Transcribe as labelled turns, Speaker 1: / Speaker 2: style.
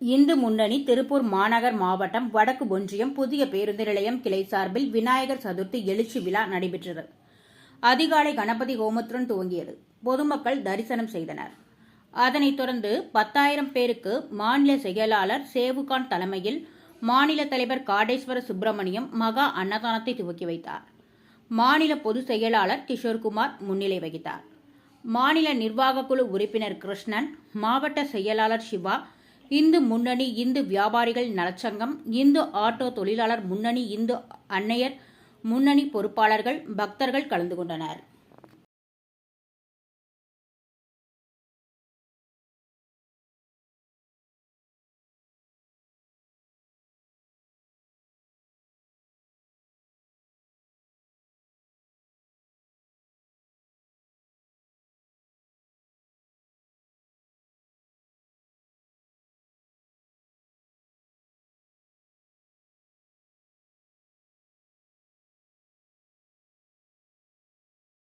Speaker 1: இந்து முன்னணி திருப்பூர் மாநகர் மாவட்டம் வடக்கு ஒன்றியம் புதிய பேருந்து நிலையம் கிளை சார்பில் விநாயகர் சதுர்த்தி எழுச்சி விழா நடைபெற்றது. அதிகாலை கணபதி ஹோமத்துடன் துவங்கியது. பொதுமக்கள் தரிசனம் செய்தனர். அதனைத் தொடர்ந்து 10,000 பேருக்கு மாநில செயலாளர் சேவுகான் தலைமையில் மாநில தலைவர் காடேஸ்வர சுப்பிரமணியம் மகா அன்னதானத்தை துவக்கி வைத்தார். மாநில பொதுச் செயலாளர் கிஷோர்குமார் முன்னிலை வகித்தார். மாநில நிர்வாக குழு உறுப்பினர் கிருஷ்ணன், மாவட்ட செயலாளர் சிவா, இந்து முன்னணி இந்து வியாபாரிகள் நலச்சங்கம், இந்து ஆட்டோ தொழிலாளர் முன்னணி, இந்து அன்னையர் முன்னணி பொறுப்பாளர்கள், பக்தர்கள் கலந்து கொண்டனர்.